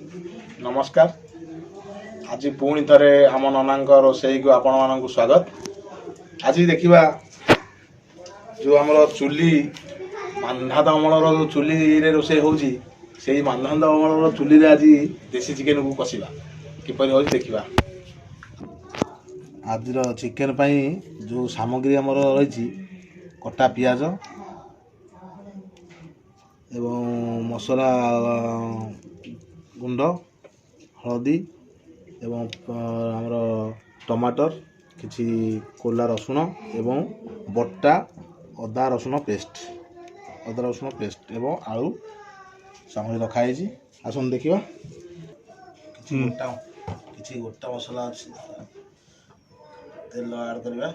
नमस्कार। आज पुणी थे आम नना रोसई को आपण मान स्वागत। आज देखा जो आम चुली मान्धात अमलर जो चुली रे रोसई हो मान्धात अमलर चुली रे आज देसी चिकेन को कषा किपर हो देखा। आज चिकेन जो सामग्री आमर रही कटा पियाज एवं मसला गुंड हलदी एवं आमर टमाटर किछि कोला रसुण एवं बट्टा अदा रसुण पेस्ट एवं आलू सामग्री रखाई। आसन देखा किछि गोटा मसला अच्छी तेल ऐड करवा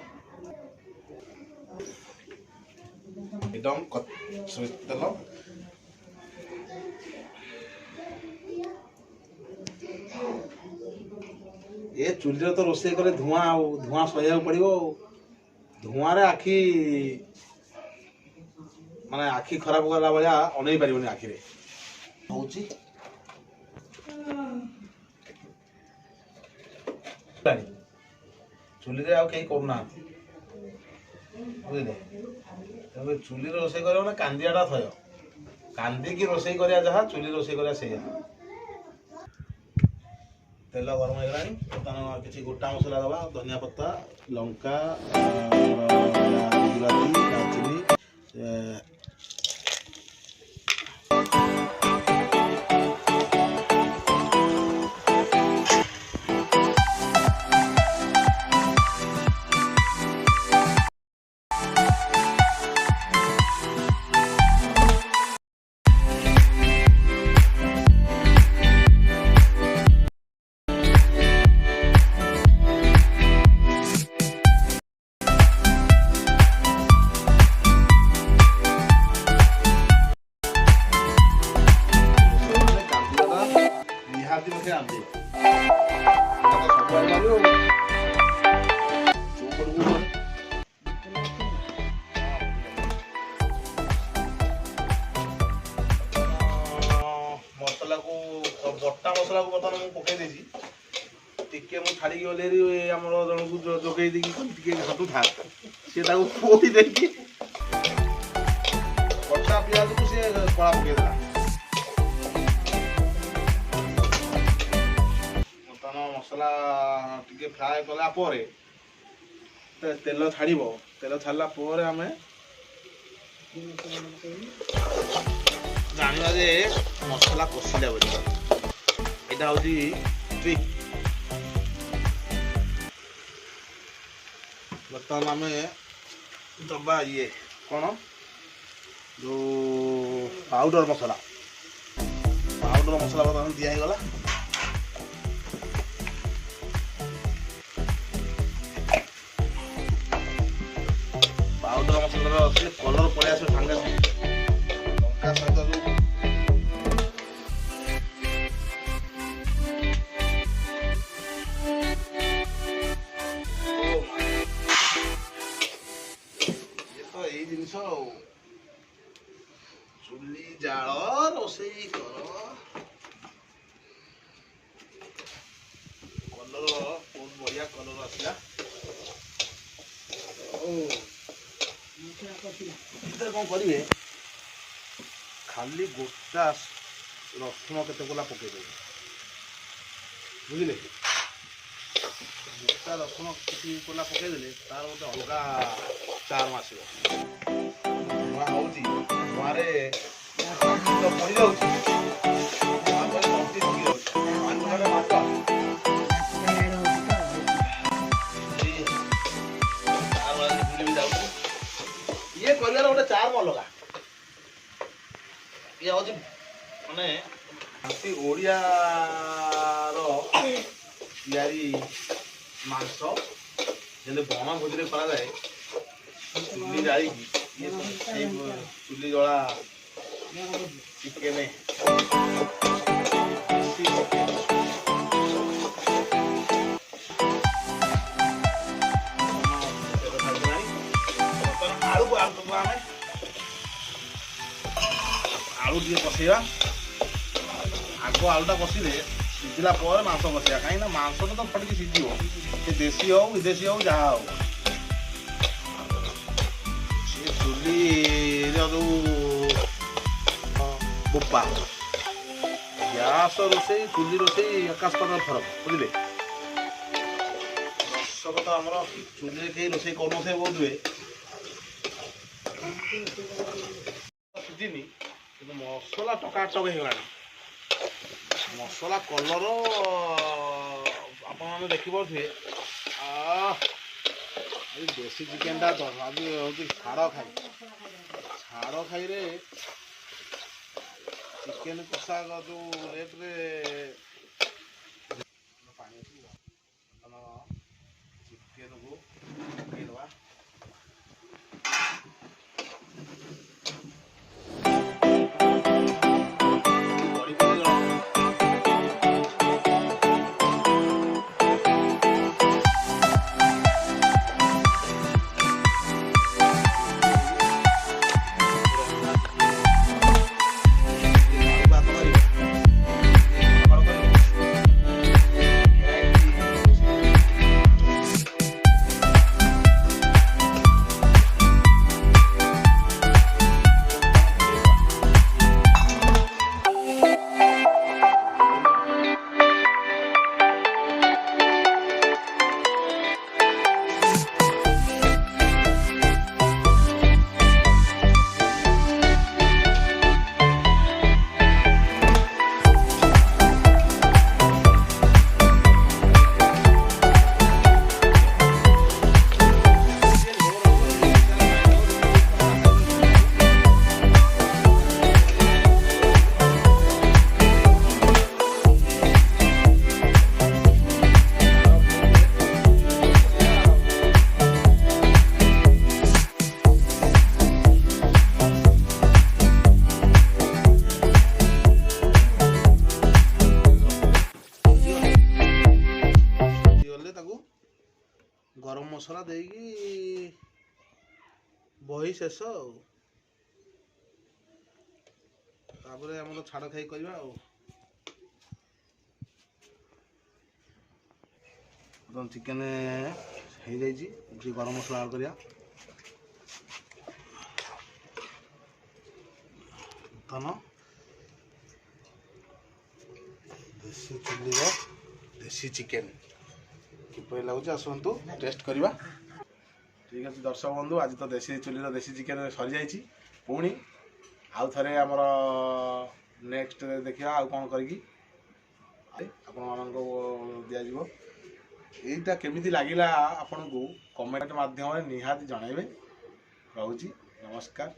एकदम तेल ये चुली तो रोसे कले धुआं सहया पड़ो। धुआं आखि माने आखि खराब कला भाया अनै पारिबनी आखि रे होची चुली रे आउ कहीं करना बुझले। तबे चुली रोसे करे ना कांदियाटा थय कांदी की रोसे करिया जहा चुली रोसे करिया सेया। तेल गरम हो गलानी बर्तमान किसी गोटा मसला दबा धनिया पत्ता लंका गुजराती दालचीनी बट्टा मसला को बर्तमान मुझे पकई देसी टिके मु छाड़ी गले आम जन को जोगे देखिए घाटू था सी पोड़ी देखिए बट्टा पियाज को सी कला पकईदेला। बर्तमान मसला टिके फ्राए कला तेल छाड़ तेल छाड़ा आम जाना जे मसला कषिला बोली यहाँ हूँ ट्रिक। बर्तमान आम दबा ये कौन जो पाउडर मसला बर्तमान दिगला। पाउडर मसला कलर पड़े आस सागे लंका सहित जिनस चुली जाल रोसे कर कलर बहुत बढ़िया कलर आसला। कौन करेंगे खाली गोटा रसुण केते गोला पकईदे बुझे गोटा रसुण किसी गोला पकईदे तार गोटे अलगा चार आस धुआं हो धुआं पड़ ये कर गोटे चार अलगा ये हूँ माने ओडिया यारी मांस जैसे बणा भोजी करा जाए चुली जाई ये चुली जला चिकेन आलू को आलू टे कषा आग ଆଳୁଟା କଷିଲେ ସିଝିଲା ପରେ ମାଂସ କଷିବା, କାହିଁକିନା ମାଂସଟା ତ ଫଟିକି ସିଝିବ, ସେ ଦେଶୀ ହଉ ବିଦେଶୀ ହଉ ଯାହା ହଉ। ସେ ଚୁଲିର ଯୋଉ ବୋପା, ଗ୍ୟାସ ରୋଷେଇ ଚୁଲି ରୋଷେଇ ଆକାଶ ପାତାଳ ଫରକ, ବୁଝିଲେ। ଦର୍ଶକ ତ ଆମର ଚୁଲିରେ କେହି ରୋଷେଇ କରୁନଥିବେ ବୋଧ ହୁଏ, ସିଝିନି, କିନ୍ତୁ ମସଲା ଟକାଟକ ହେଇଗଲାଣି। ମସଲା କଲର ଆପଣମାନେ ଦେଖିପାରୁଥିବେ। ଦେଶୀ ଚିକେନଟା ତ ଆଜି ହେଉଛି ଛାଡ଼ ଖାଇରେ ଚିକେନ କଷା ଯେଉଁ ରେଟ୍ରେ ପାଣି ଚିକେନକୁ ପକେଇଦେବା। ଗରମ ମସଲା ଦେଇକି ବହି ଶେଷ ଆଉ, ତାପରେ ଆମର ଛାଡ଼ ଖାଇ କରିବା ଆଉ। ଚିକେନ ହେଇଯାଇଛି, ଟିକେ ଗରମ ମସଲା ଆଡ୍ କରିବା। ଦେଶୀ ଚୁଲିର ଦେଶୀ ଚିକେନ କିପରି ଲାଗୁଛି ଆସନ୍ତୁ ଟେଷ୍ଟ କରିବା। ଠିକ୍ ଅଛି ଦର୍ଶକ ବନ୍ଧୁ, ଆଜି ତ ଦେଶୀ ଚୁଲିର ଦେଶୀ ଚିକେନ ସରିଯାଇଛି। ପୁଣି ଆଉ ଥରେ ଆମର ନେକ୍ସଟ ଦେଖିବା ଆଉ କ'ଣ କରିକି ଆପଣମାନଙ୍କୁ ଦିଆଯିବ। ଏଇଟା କେମିତି ଲାଗିଲା ଆପଣଙ୍କୁ କମେଣ୍ଟ ମାଧ୍ୟମରେ ନିହାତି ଜଣାଇବେ। ରହୁଛି, ନମସ୍କାର।